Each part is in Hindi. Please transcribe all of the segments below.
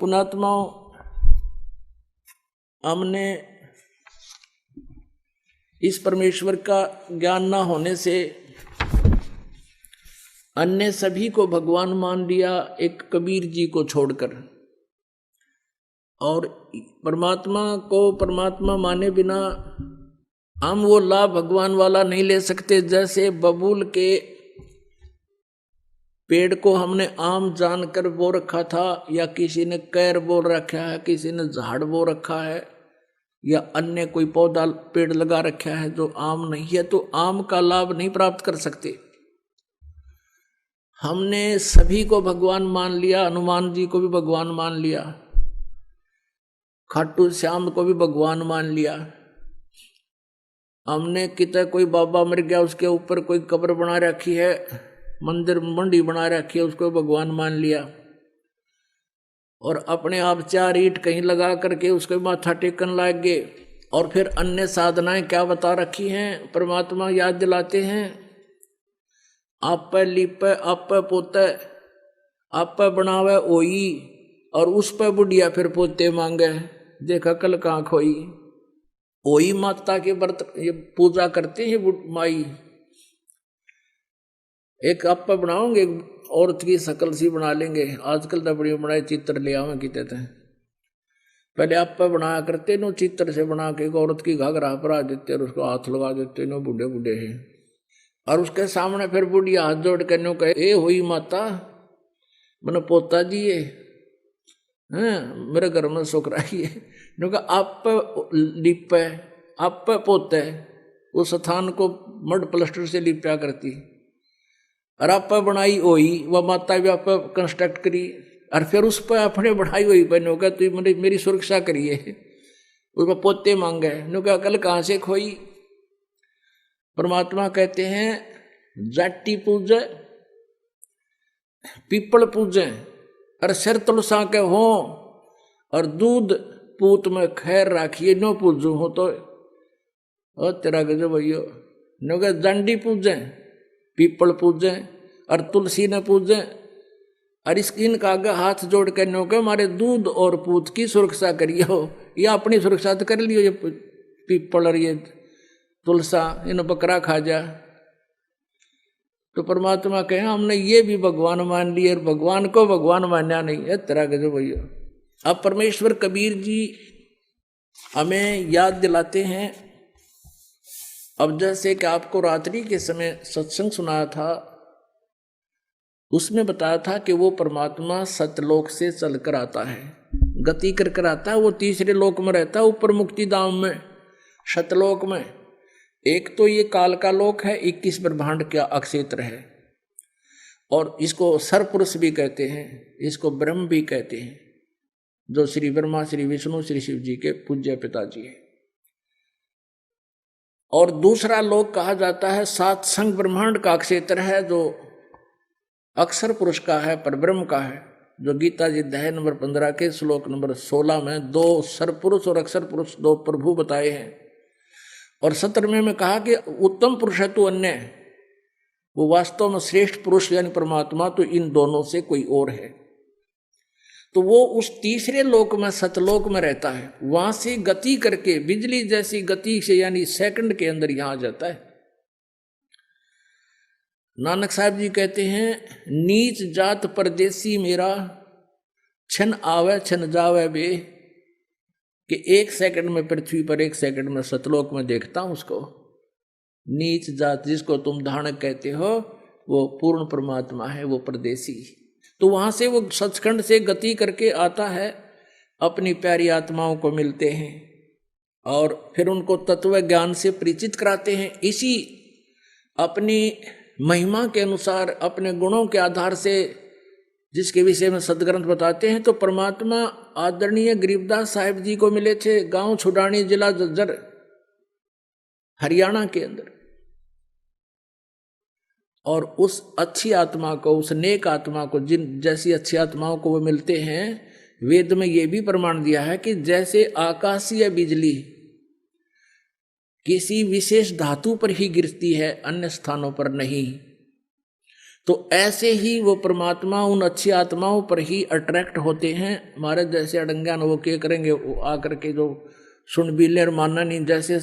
पुणात्माओं, हमने इस परमेश्वर का ज्ञान न होने से अन्य सभी को भगवान मान लिया, एक कबीर जी को छोड़कर। और परमात्मा को परमात्मा माने बिना हम वो लाभ भगवान वाला नहीं ले सकते। जैसे बबूल के पेड़ को हमने आम जानकर बो रखा था, या किसी ने कैर बोल रखा है, किसी ने झाड़ बो रखा है, या अन्य कोई पौधा पेड़ लगा रखा है जो आम नहीं है, तो आम का लाभ नहीं प्राप्त कर सकते। हमने सभी को भगवान मान लिया, हनुमान जी को भी भगवान मान लिया, खाटू श्याम को भी भगवान मान लिया। हमने कितना कोई बाबा मर गया, उसके ऊपर कोई कब्र बना रखी है, मंदिर मंडी बना रखी है, उसको भगवान मान लिया। और अपने आप 4 ईंट कहीं लगा करके उसको माथा टेकन लग गए। और फिर अन्य साधनाएं क्या बता रखी हैं, परमात्मा याद दिलाते हैं, आप पे लिपे, आप पे पोते, आप पे बनावे ओई, और उस पे बुढ़िया फिर पोते मांगे, देखा कल कहाँ खोई। ओई माता के व्रत ये पूजा करते हैं माई। एक आप पे बनाओगे, औरत की शकल सी बना लेंगे, आजकल तो बड़ी बनाए चित्र ले आवे कहते थे, पहले आप पे बनाया करते नो, चित्र से बना के औरत की घाघरा परा देते और उसको हाथ लगा देते नो, बूढ़े बूढ़े हैं। और उसके सामने फिर बुढ़िया हाथ जोड़ कर नो कहे, ए हुई माता मैंने पोता जी ये मेरे घर में छोकरा ही है, नो कहा आप पे लिपे, आप पे पोते, उस स्थान को मड प्लास्टर से लिपया करती, और आप पे बनाई हुई वह माता भी आप पे कंस्ट्रक्ट करी, और फिर उस पर अपने बढ़ाई हुई बहनों का तो मेरी सुरक्षा करिए, उसमें पोते मांगे। नो क्या कल कहाँ से खोई। परमात्मा कहते हैं जाटी पूजे, पीपल पूजे, और सिर तुलसा के हो, और दूध पूत में खैर राखिए, नो पूजू हो तो ओ तेरा गजब भैया। नो क्या दंडी पूजे, पीपल पूजे, और तुलसी ने पूजे, और इनका आगे हाथ जोड़ कर नो के हमारे दूध और पूत की सुरक्षा करिए हो, या अपनी सुरक्षा तो कर लियो, ये पीपल और ये तुलसा इन बकरा खा जा। तो परमात्मा कहे हमने ये भी भगवान मान लिए, और भगवान को भगवान मानना नहीं है, तेरा गजब भैया। अब परमेश्वर कबीर जी हमें याद दिलाते हैं। अब जैसे कि आपको रात्रि के समय सत्संग सुनाया था, उसमें बताया था कि वो परमात्मा सतलोक से चलकर आता है, गति कर कर आता है, वो तीसरे लोक में रहता है, ऊपर मुक्ति धाम में, सतलोक में। एक तो ये काल का लोक है, 21 ब्रह्मांड का अक्षेत्र है, और इसको सरपुरुष भी कहते हैं, इसको ब्रह्म भी कहते हैं, जो श्री ब्रह्मा, श्री विष्णु, श्री शिव जी के पूज्य पिताजी है। और दूसरा लोक कहा जाता है सात संग ब्रह्मांड का क्षेत्र है, जो अक्षर पुरुष का है, परब्रह्म का है, जो गीता जी अध्याय नंबर 15 के श्लोक नंबर 16 में 2 सरपुरुष और अक्षर पुरुष 2 प्रभु बताए हैं। और 17वें में कहा कि उत्तम पुरुष है तो अन्य, वो वास्तव में श्रेष्ठ पुरुष यानी परमात्मा तो इन दोनों से कोई और है। तो वो उस तीसरे लोक में सतलोक में रहता है, वहां से गति करके बिजली जैसी गति से यानी सेकंड के अंदर यहां आ जाता है। नानक साहब जी कहते हैं नीच जात परदेसी मेरा, छन आवे छन जावे बे, कि 1 सेकंड में पृथ्वी पर, 1 सेकंड में सतलोक में देखता हूं उसको। नीच जात जिसको तुम धानक कहते हो, वो पूर्ण परमात्मा है, वो परदेसी। तो वहां से वो सचखंड से गति करके आता है, अपनी प्यारी आत्माओं को मिलते हैं, और फिर उनको तत्व ज्ञान से परिचित कराते हैं। इसी अपनी महिमा के अनुसार, अपने गुणों के आधार से, जिसके विषय में सदग्रंथ बताते हैं, तो परमात्मा आदरणीय गरीबदास साहिब जी को मिले थे, गांव छुडानी, जिला जज्जर, हरियाणा के अंदर। और उस अच्छी आत्मा को, उस नेक आत्मा को, जिन जैसी अच्छी आत्माओं को वो मिलते हैं, वेद में ये भी प्रमाण दिया है कि जैसे आकाशीय बिजली किसी विशेष धातु पर ही गिरती है, अन्य स्थानों पर नहीं, तो ऐसे ही वो परमात्मा उन अच्छी आत्माओं पर ही अट्रैक्ट होते हैं। हमारे जैसे अड़ंगान वो क्या करेंगे, वो आकर के जो सुनबीले और माना नहीं, जैसे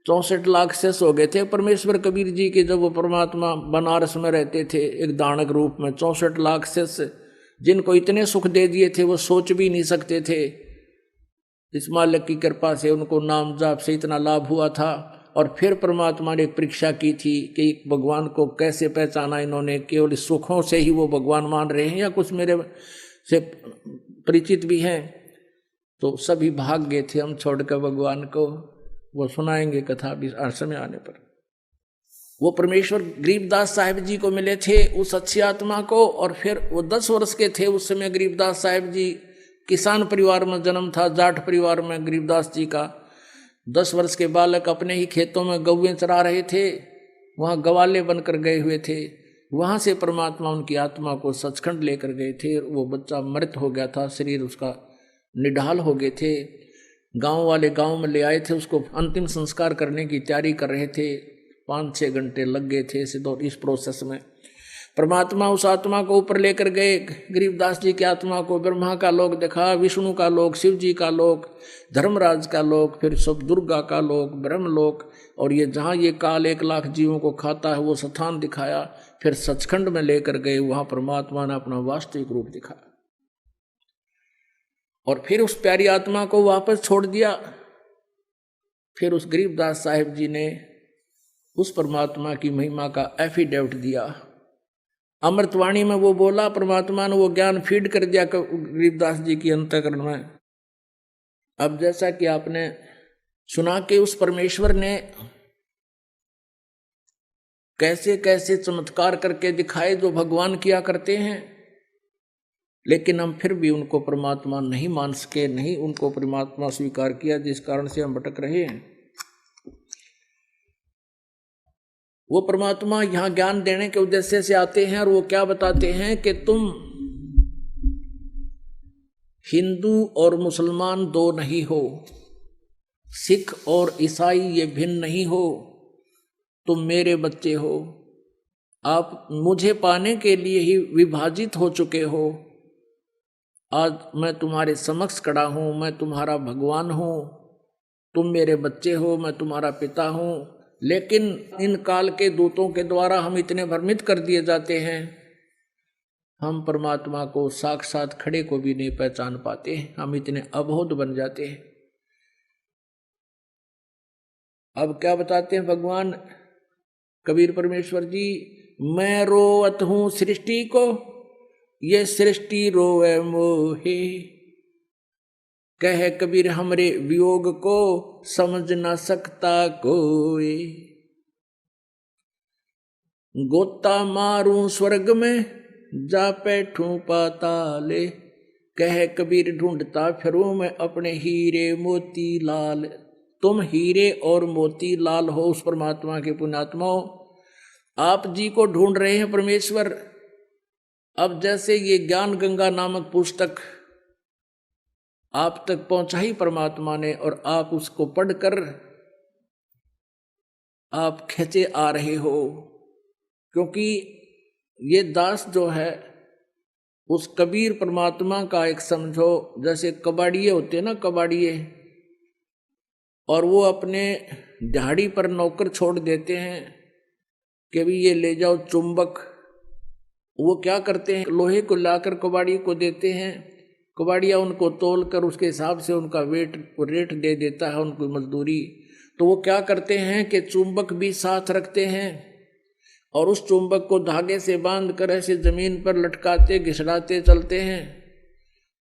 64 लाख शेष हो गए थे परमेश्वर कबीर जी के, जब वो परमात्मा बनारस में रहते थे एक दानक रूप में। 64 लाख शेष जिनको इतने सुख दे दिए थे वो सोच भी नहीं सकते थे। इस मालिक की कृपा से उनको नाम जाप से इतना लाभ हुआ था। और फिर परमात्मा ने एक परीक्षा की थी कि भगवान को कैसे पहचाना इन्होंने, केवल सुखों से ही वो भगवान मान रहे हैं या कुछ मेरे से परिचित भी हैं। तो सभी भाग गए थे हम छोड़कर भगवान को। वो सुनाएंगे कथा भी समय आने पर। वो परमेश्वर गरीबदास साहिब जी को मिले थे, उस अच्छी आत्मा को। और फिर वो 10 वर्ष के थे उस समय। गरीबदास साहिब जी किसान परिवार में जन्म था, जाट परिवार में गरीबदास जी का। 10 वर्ष के बालक अपने ही खेतों में गौएं चरा रहे थे, वहाँ गवाले बनकर गए हुए थे। वहाँ से परमात्मा उनकी आत्मा को सचखंड लेकर गए थे। वो बच्चा मृत हो गया था, शरीर उसका निढाल हो गए थे। गांव वाले गांव में ले आए थे, उसको अंतिम संस्कार करने की तैयारी कर रहे थे। 5-6 घंटे लग गए थे इस प्रोसेस में। परमात्मा उस आत्मा को ऊपर लेकर गए, गरीबदास जी की आत्मा को। ब्रह्मा का लोक देखा, विष्णु का लोक, शिव जी का लोक, धर्मराज का लोक, फिर सब दुर्गा का लोक, ब्रह्मलोक। और ये जहाँ ये काल 1 लाख जीवों को खाता है वो स्थान दिखाया। फिर सचखंड में लेकर गए, वहाँ परमात्मा ने अपना वास्तविक रूप दिखाया। और फिर उस प्यारी आत्मा को वापस छोड़ दिया। फिर उस गरीबदास साहिब जी ने उस परमात्मा की महिमा का एफिडेविट दिया। अमृतवाणी में वो बोला, परमात्मा ने वो ज्ञान फीड कर दिया गरीबदास जी की अंतःकरण में। अब जैसा कि आपने सुना कि उस परमेश्वर ने कैसे कैसे चमत्कार करके दिखाए जो भगवान किया करते हैं, लेकिन हम फिर भी उनको परमात्मा नहीं मान सके, नहीं उनको परमात्मा स्वीकार किया, जिस कारण से हम भटक रहे हैं। वो परमात्मा यहाँ ज्ञान देने के उद्देश्य से आते हैं और वो क्या बताते हैं कि तुम हिंदू और मुसलमान दो नहीं हो, सिख और ईसाई ये भिन्न नहीं हो, तुम मेरे बच्चे हो। आप मुझे पाने के लिए ही विभाजित हो चुके हो। आज मैं तुम्हारे समक्ष खड़ा हूँ, मैं तुम्हारा भगवान हूँ, तुम मेरे बच्चे हो, मैं तुम्हारा पिता हूँ। लेकिन इन काल के दूतों के द्वारा हम इतने भ्रमित कर दिए जाते हैं, हम परमात्मा को साक्षात खड़े को भी नहीं पहचान पाते, हम इतने अबोध बन जाते हैं। अब क्या बताते हैं भगवान कबीर परमेश्वर जी, मैं रोवत हूँ सृष्टि को, ये सृष्टि रोवे मोहे। कह कबीर हमरे वियोग को, समझ न सकता कोई। गोता मारूं स्वर्ग में, जा बैठूं पाताले। कह कबीर ढूंढता फिरूं मैं अपने हीरे मोती लाल। तुम हीरे और मोती लाल हो उस परमात्मा के पुण्यात्माओं। आप जी को ढूंढ रहे हैं परमेश्वर। अब जैसे ये ज्ञान गंगा नामक पुस्तक आप तक पहुंचाई परमात्मा ने, और आप उसको पढ़कर आप खींचे आ रहे हो, क्योंकि ये दास जो है उस कबीर परमात्मा का एक समझो जैसे कबाड़िए होते हैं ना, कबाड़िए, और वो अपने दिहाड़ी पर नौकर छोड़ देते हैं कि भी ये ले जाओ चुंबक। वो क्या करते हैं, लोहे को लाकर कबाड़ी को देते हैं, कबाड़िया उनको तोल कर उसके हिसाब से उनका रेट दे देता है उनको मजदूरी। तो वो क्या करते हैं कि चुंबक भी साथ रखते हैं और उस चुंबक को धागे से बांध कर ऐसे जमीन पर लटकाते घिसड़ाते चलते हैं।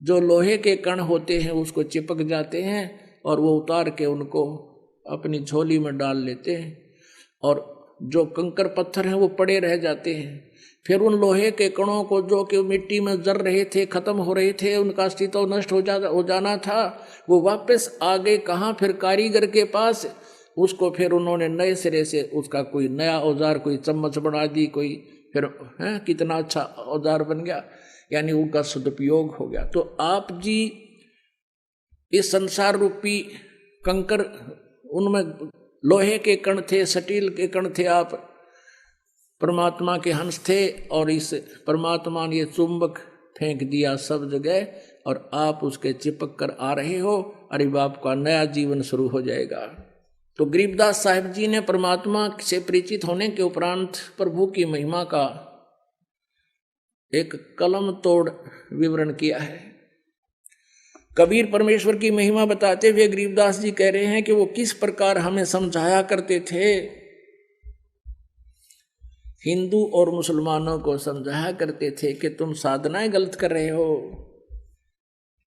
जो लोहे के कण होते हैं उसको चिपक जाते हैं और वो उतार के उनको अपनी झोली में डाल लेते हैं, और जो कंकर पत्थर हैं वो पड़े रह जाते हैं। फिर उन लोहे के कणों को जो कि मिट्टी में जर रहे थे, खत्म हो रहे थे, उनका अस्तित्व नष्ट हो जाना था, वो वापस आ गए कहाँ, फिर कारीगर के पास। उसको फिर उन्होंने नए सिरे से उसका कोई नया औजार, कोई चम्मच बना दी, कोई फिर है कितना अच्छा औजार बन गया, यानी उनका सदुपयोग हो गया। तो आप जी इस संसार रूपी कंकर, उनमें लोहे के कण थे, स्टील के कण थे, आप परमात्मा के हंस थे और इस परमात्मा ने ये चुंबक फेंक दिया सब जगह और आप उसके चिपक कर आ रहे हो। अरे बाप का नया जीवन शुरू हो जाएगा। तो गरीबदास साहिब जी ने परमात्मा से परिचित होने के उपरांत प्रभु की महिमा का एक कलम तोड़ विवरण किया है। कबीर परमेश्वर की महिमा बताते हुए गरीबदास जी कह रहे हैं कि वो किस प्रकार हमें समझाया करते थे। हिंदू और मुसलमानों को समझाया करते थे कि तुम साधनाएं गलत कर रहे हो।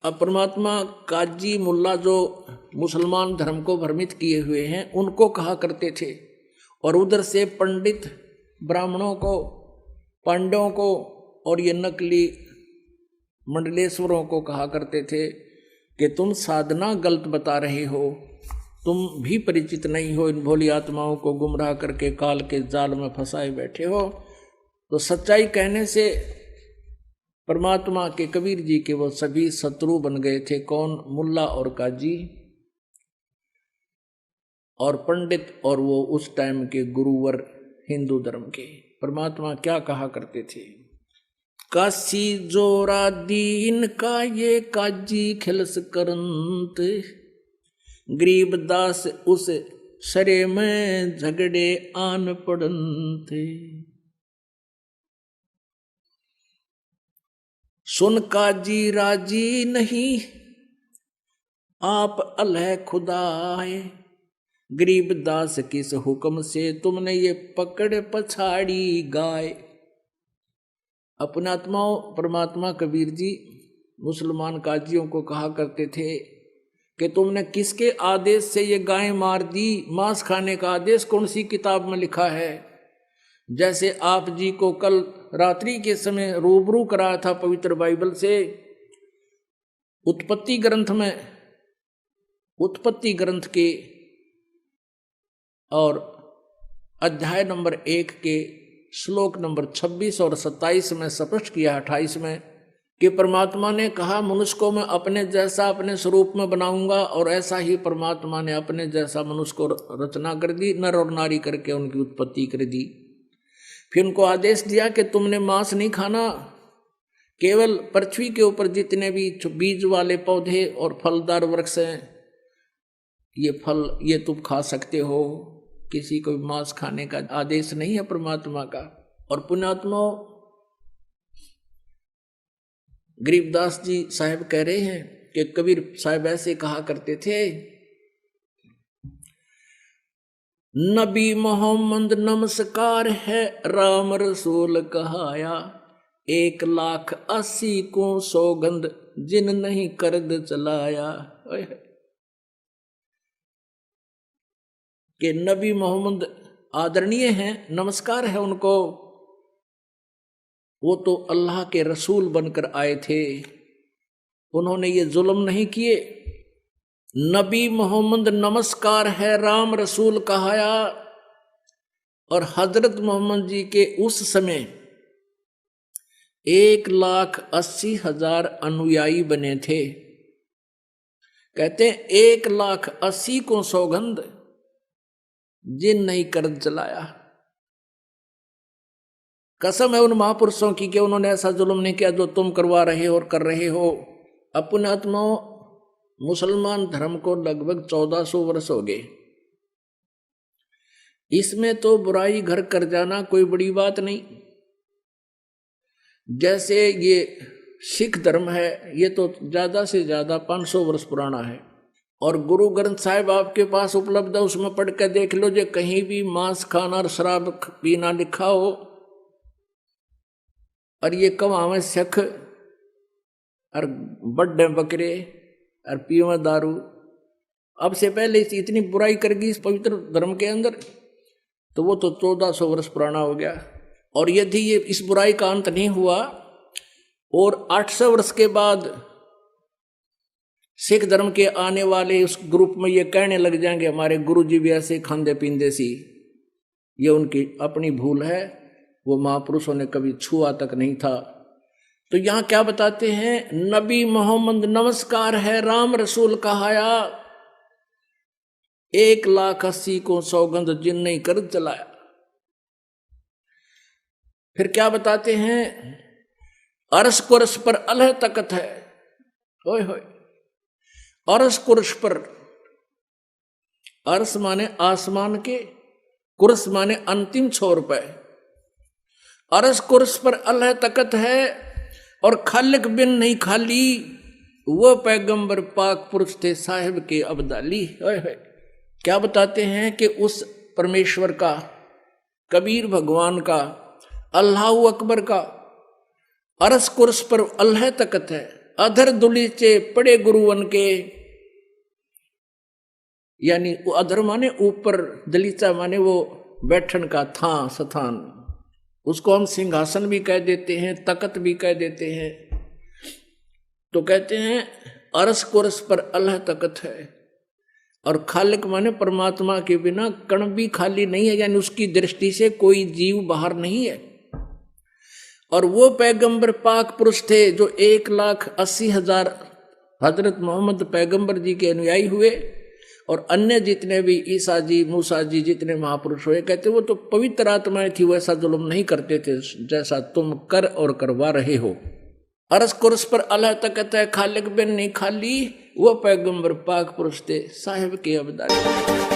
अब परमात्मा काजी मुल्ला जो मुसलमान धर्म को भ्रमित किए हुए हैं उनको कहा करते थे, और उधर से पंडित ब्राह्मणों को, पांडवों को और ये नकली मंडलेश्वरों को कहा करते थे कि तुम साधना गलत बता रहे हो, तुम भी परिचित नहीं हो, इन भोली आत्माओं को गुमराह करके काल के जाल में फंसाए बैठे हो। तो सच्चाई कहने से परमात्मा के कबीर जी के वो सभी शत्रु बन गए थे। कौन? मुल्ला और काजी और पंडित और वो उस टाइम के गुरुवर हिंदू धर्म के। परमात्मा क्या कहा करते थे? काशी जोरा दीन का ये काजी खिलस करंत, गरीबदास उस सरे में झगड़े आन पड़ंत। सुन काजी राजी नहीं आप अलह खुदाए, गरीबदास किस हुक्म से तुमने ये पकड़ पछाड़ी गाय। अपने आत्माओं परमात्मा कबीर जी मुसलमान काजियों को कहा करते थे कि तुमने किसके आदेश से ये गाय मार दी? मांस खाने का आदेश कौन सी किताब में लिखा है? जैसे आप जी को कल रात्रि के समय रूबरू कराया था पवित्र बाइबल से, उत्पत्ति ग्रंथ में, उत्पत्ति ग्रंथ के और अध्याय नंबर 1 के श्लोक नंबर 26 और 27 में स्पष्ट किया, 28 में, कि परमात्मा ने कहा मनुष्य को मैं अपने जैसा अपने स्वरूप में बनाऊंगा, और ऐसा ही परमात्मा ने अपने जैसा मनुष्य को रचना कर दी, नर और नारी करके उनकी उत्पत्ति कर दी। फिर उनको आदेश दिया कि तुमने मांस नहीं खाना, केवल पृथ्वी के ऊपर जितने भी बीज वाले पौधे और फलदार वृक्ष हैं ये फल ये तुम खा सकते हो, किसी को भी मांस खाने का आदेश नहीं है परमात्मा का। और पुण्यात्मा गरीबदास जी साहब कह रहे हैं कि कबीर साहब ऐसे कहा करते थे, नबी मोहम्मद नमस्कार है राम रसूल कहाया, 1,80,000 को सौगंध जिन नहीं कर्द चलाया। कि नबी मोहम्मद आदरणीय हैं, नमस्कार है उनको, वो तो अल्लाह के रसूल बनकर आए थे, उन्होंने ये जुल्म नहीं किए। नबी मोहम्मद नमस्कार है राम रसूल कहाया। और हजरत मोहम्मद जी के उस समय 1,80,000 अनुयायी बने थे। कहते हैं 1,80,000 को सौगंध जिन नहीं कर्ज चलाया। कसम है उन महापुरुषों की कि उन्होंने ऐसा जुल्म नहीं किया जो तुम करवा रहे हो और कर रहे हो। अपने आत्माओं मुसलमान धर्म को लगभग 1400 वर्ष हो गए। इसमें तो बुराई घर कर जाना कोई बड़ी बात नहीं। जैसे ये सिख धर्म है, ये तो ज्यादा से ज्यादा 500 वर्ष पुराना है, और गुरु ग्रंथ साहिब आपके पास उपलब्ध है, उसमें पढ़ कर देख लो, जो कहीं भी मांस खाना और शराब पीना लिखा हो, और ये कमावे सिख और बड़े बकरे और पियो दारू। अब से पहले इतनी बुराई करगी इस पवित्र धर्म के अंदर, तो वो तो 1400 वर्ष पुराना हो गया। और यदि ये इस बुराई का अंत नहीं हुआ और 800 वर्ष के बाद सिख धर्म के आने वाले उस ग्रुप में ये कहने लग जाएंगे हमारे गुरु जी भी ऐसे खांदे पींदे सी, ये उनकी अपनी भूल है, वो महापुरुषों ने कभी छुआ तक नहीं था। तो यहाँ क्या बताते हैं, नबी मोहम्मद नमस्कार है राम रसूल कहाया, 1,80,000 को सौगंध जिन नहीं कर चलाया। फिर क्या बताते हैं, अरस कुरस पर अलह तकत है। होय होय, अरस कुरस पर, अरस माने आसमान के, कुरस माने अंतिम छोर पे। अरस कुरस पर अल्लाह तकत है और खालिक बिन नहीं खाली, वो पैगंबर पाक पुरुष थे साहिब के अब्दाली। क्या बताते हैं कि उस परमेश्वर का, कबीर भगवान का, अल्लाह अकबर का अरस कुरस पर अल्लाह तकत है। अधर दुलीचे पड़े गुरुवन के, यानी अधर माने ऊपर, दलीचा माने वो बैठन का था स्थान, उसको हम सिंहासन भी कह देते हैं, तकत भी कह देते हैं। तो कहते हैं अरस कुरस पर अल्लाह तकत है, और खालिक माने परमात्मा के बिना कण भी खाली नहीं है, यानी उसकी दृष्टि से कोई जीव बाहर नहीं है। और वो पैगंबर पाक पुरुष थे जो 1,80,000 हजरत मोहम्मद पैगंबर जी के अनुयायी हुए, और अन्य जितने भी ईसा जी, मूसा जी, जितने महापुरुष हुए, कहते वो तो पवित्र आत्माएं थी, वैसा जुल्म नहीं करते थे जैसा तुम कर और करवा रहे हो। अरस कुरस पर अल्लाह तकत है, खालिक बिन नहीं खाली, वो पैगंबर पाक पुरुष थे साहिब के अब्दाली।